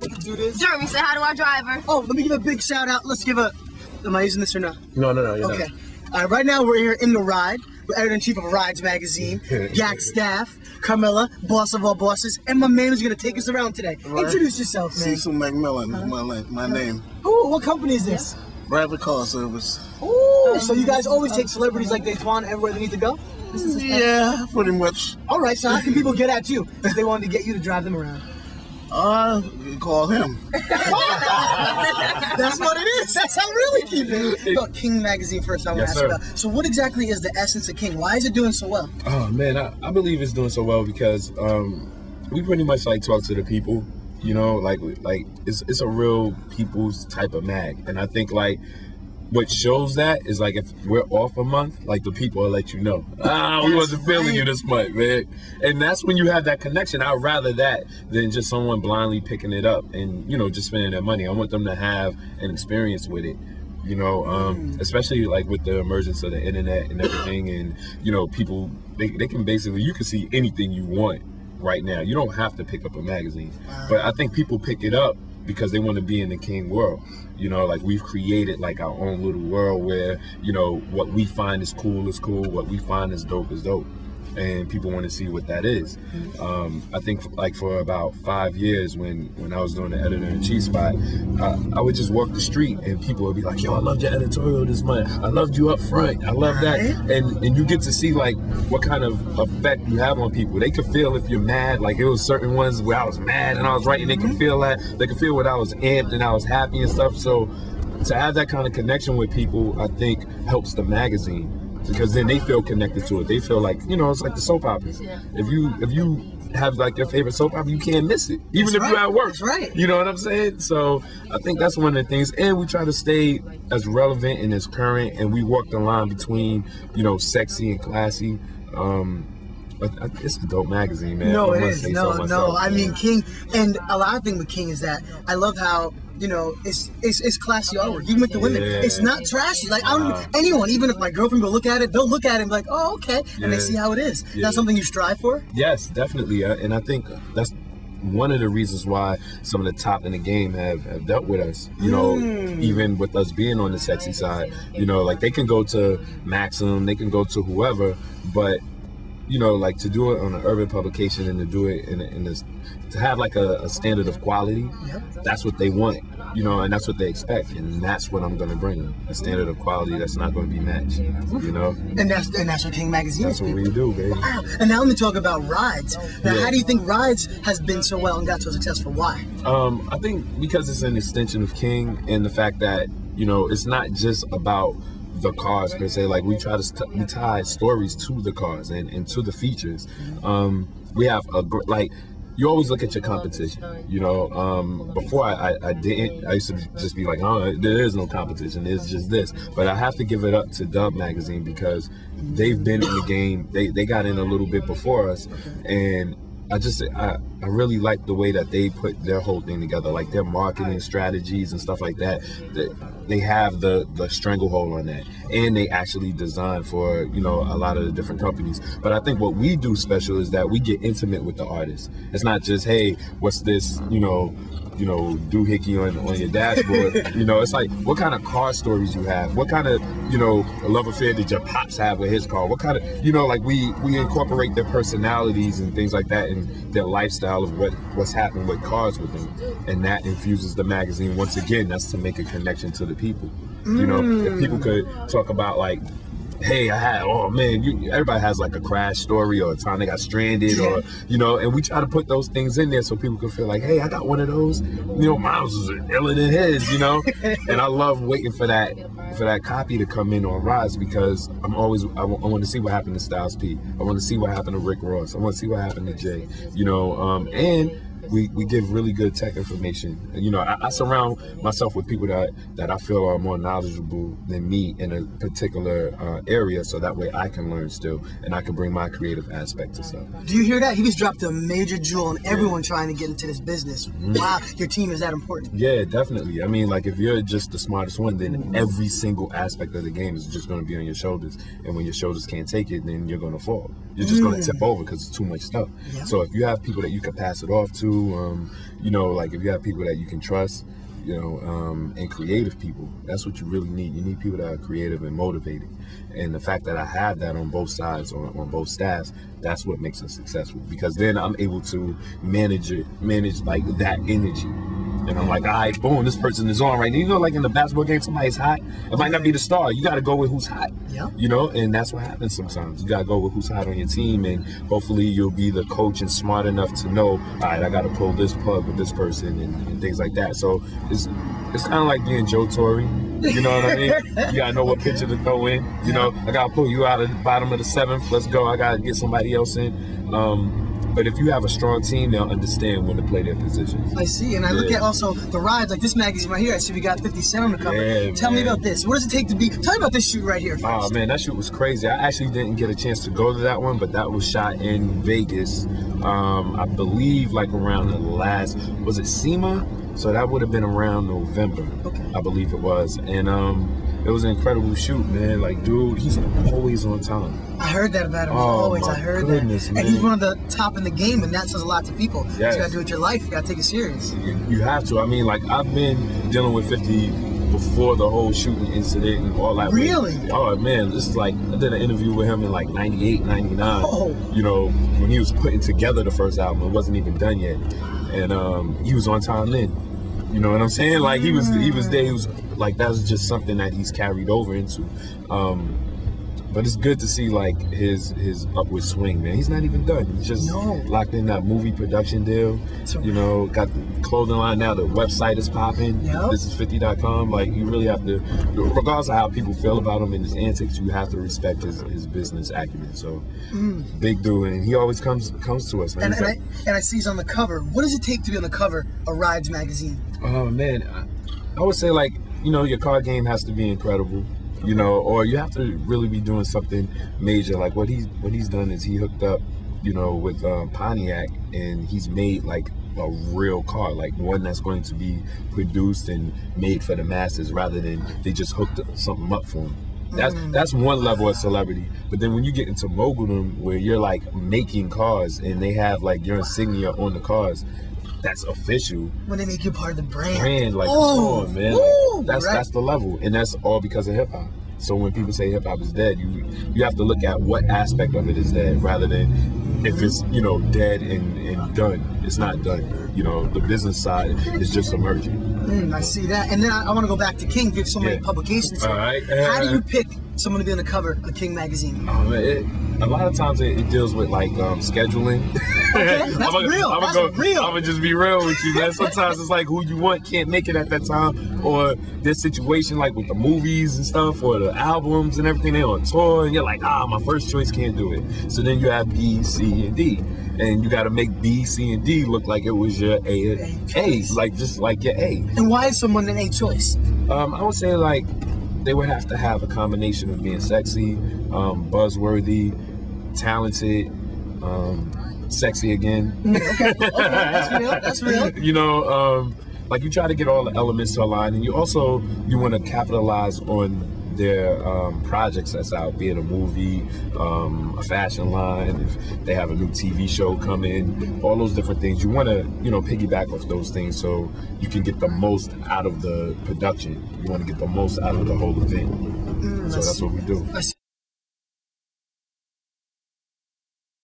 Do this. Jeremy, say hi to our driver. Oh, let me give a big shout out. Let's give a. Am I using this or not? No, you're okay. not. Right now we're here in the Ride. We're editor-in-chief of Rides magazine, Gak staff, Carmela, boss of all bosses, and my man who's gonna take us around today. Right. Introduce yourself, man. Cecil McMillan, my name. Ooh, what company is this? Bradley Car Service. Ooh, so you guys always take celebrities like Datwon everywhere they need to go? Yeah, pretty much. All right, so how can people get at you if they wanted to get you to drive them around? You call him. That's what it is. That's how really keep it. About King magazine first. I want to ask you about. So, what exactly is the essence of King? Why is it doing so well? Oh man, I believe it's doing so well because we pretty much like talk to the people. You know, like it's a real people's type of mag, and I think like what shows that is like if we're off a month, like the people will let you know. We wasn't feeling you this month, man. And that's when you have that connection. I'd rather that than just someone blindly picking it up and, you know, just spending their money. I want them to have an experience with it. You know, especially like with the emergence of the internet and everything, and you know, people they can basically, you can see anything you want right now. You don't have to pick up a magazine, but I think people pick it up because they want to be in the King world. You know, like we've created like our own little world where, you know, what we find is cool, what we find is dope, and people want to see what that is. I think like for about 5 years when I was doing the editor-in-chief spot, I would just walk the street and people would be like, yo, I loved your editorial this month. I loved you up front. I love that. And you get to see like what kind of effect you have on people. They could feel if you're mad. Like it was certain ones where I was mad and I was writing, they could feel that. They could feel when I was amped and I was happy and stuff. So to have that kind of connection with people, I think helps the magazine. Because then they feel connected to it. They feel like, you know, it's like the soap operas. If you have like your favorite soap opera, you can't miss it, even if you're at work. That's right. You know what I'm saying? So I think that's one of the things. And we try to stay as relevant and as current, and we walk the line between, you know, sexy and classy. It's a dope magazine, man. No, it is. No. I mean, King, and a lot of thing with King is that I love how, you know, it's classy artwork. Even with the women, it's not trashy. Like anyone, even if my girlfriend will look at it, they'll look at it and be like, oh, okay, and they see how it is. That's something you strive for? Yes, definitely. And I think that's one of the reasons why some of the top in the game have dealt with us, you know, even with us being on the sexy side. You know, like they can go to Maxim, they can go to whoever, but you know, like to do it on an urban publication and to do it in this, to have like a standard of quality, that's what they want, you know, and that's what they expect, and that's what I'm going to bring them, a standard of quality that's not going to be matched, you know. And that's what King Magazine is. That's what we do, baby. Wow. And now let me talk about Rides. Now, how do you think Rides has been so well and got so successful? Why? I think because it's an extension of King, and the fact that, you know, it's not just about the cars per se. Like we try to we tie stories to the cars and to the features. We have like, you always look at your competition, you know. Before I didn't, I used to just be like, oh, there is no competition, it's just this. But I have to give it up to Dub Magazine because they've been in the game, they got in a little bit before us, and I really like the way that they put their whole thing together, like their marketing strategies and stuff like that. They have the stranglehold on that, and they actually design for, you know, a lot of the different companies. But I think what we do special is that we get intimate with the artist. It's not just, hey, what's this, you know, doohickey on your dashboard. You know, it's like, what kind of car stories you have? What kind of, you know, love affair did your pops have with his car? What kind of, you know, like we incorporate their personalities and things like that and their lifestyle of what's happening with cars with them. And that infuses the magazine. Once again, that's to make a connection to the people. You know, if people could talk about like, hey, oh man, everybody has like a crash story or a time they got stranded, or, you know, and we try to put those things in there so people can feel like, hey, I got one of those, you know, mine was iller than his, you know. And I love waiting for that copy to come in on Rise, because I want to see what happened to Styles P. I want to see what happened to Rick Ross. I want to see what happened to Jay, you know, and we give really good tech information. You know, I surround myself with people that I feel are more knowledgeable than me in a particular area, so that way I can learn still, and I can bring my creative aspect to stuff. Do you hear that? He just dropped a major jewel on everyone trying to get into this business. Wow, your team is that important. Yeah, definitely. I mean, like, if you're just the smartest one, then every single aspect of the game is just going to be on your shoulders, and when your shoulders can't take it, then you're going to fall. You're just going to tip over because it's too much stuff. So if you have people that you can pass it off to, to. You know, like if you have people that you can trust, you know, and creative people, that's what you really need. You need people that are creative and motivated. And the fact that I have that on both sides, on both staffs, that's what makes us successful. Because then I'm able to manage like that energy. And I'm like, all right, boom, this person is on right now. You know, like in the basketball game, somebody's hot. It might not be the star. You got to go with who's hot. Yeah. You know, and that's what happens sometimes. You got to go with who's hot on your team, and hopefully you'll be the coach and smart enough to know, all right, I got to pull this plug with this person and things like that. So it's kind of like being Joe Torre. You know what I mean? You got to know what pitcher to throw in. You know, I got to pull you out of the bottom of the seventh. Let's go. I got to get somebody else in. But if you have a strong team, they'll understand when to play their positions. I see, and I look at also the rides, like this magazine right here. I see we got 50 Cent on the cover. Yeah, Tell me about this. What does it take to be? Tell me about this shoot right here first. Oh man, that shoot was crazy. I actually didn't get a chance to go to that one, but that was shot in Vegas. I believe like around the last, was it SEMA? So that would have been around November. Okay. I believe it was, and it was an incredible shoot, man. Like, dude, he's always on time. I heard that about him. Oh, I heard that. Man. And he's one of the top in the game, and that says a lot to people. Yes. You gotta do it with your life. You gotta take it serious. You have to. I mean, like, I've been dealing with 50 before the whole shooting incident and all that. Really? Oh, man, this is like, I did an interview with him in like 98, 99. Oh. You know, when he was putting together the first album, it wasn't even done yet. And he was on time then. You know what I'm saying? Like, he was there. He was like, that's just something that he's carried over into. But it's good to see like his upward swing, man. He's not even done. He's just locked in that movie production deal. You know, got the clothing line now. The website is popping. Yep. This is 50.com. Like, you really have to, regardless of how people feel about him and his antics, you have to respect his business acumen. So big dude, and he always comes to us, man. And I see he's on the cover. What does it take to be on the cover of Rides magazine? Oh man, I would say, like, you know, your card game has to be incredible. You know, or you have to really be doing something major. Like what he's done is he hooked up, you know, with Pontiac, and he's made like a real car, like one that's going to be produced and made for the masses, rather than they just hooked something up for him. That's one level of celebrity. But then when you get into moguldom, where you're like making cars and they have like your insignia on the cars, that's official. When they make you part of the brand. Like, oh man, like, that's the level, and that's all because of hip hop. So when people say hip hop is dead, you have to look at what aspect of it is dead, rather than if it's, you know, dead and done. It's not done. You know, the business side is just emerging. I see that, and then I want to go back to King. We have so many publications. All right. How do you pick someone to be on the cover of King magazine? Oh man, a lot of times it deals with like scheduling. Okay, that's real. I'm gonna just be real with you, man. Sometimes it's like who you want can't make it at that time, or this situation like with the movies and stuff, or the albums and everything, they on tour, and you're like, my first choice can't do it. So then you have B, C, and D, and you got to make B, C, and D look like it was your A, like just like your A. And why is someone an A choice? I would say like they would have to have a combination of being sexy, buzzworthy, talented, sexy again. Okay, that's real. You know, like you try to get all the elements to align, and you want to capitalize on their projects that's out, be it a movie, a fashion line, if they have a new TV show coming, all those different things. You want to, you know, piggyback off those things so you can get the most out of the production. You want to get the most out of the whole event. So that's what we do.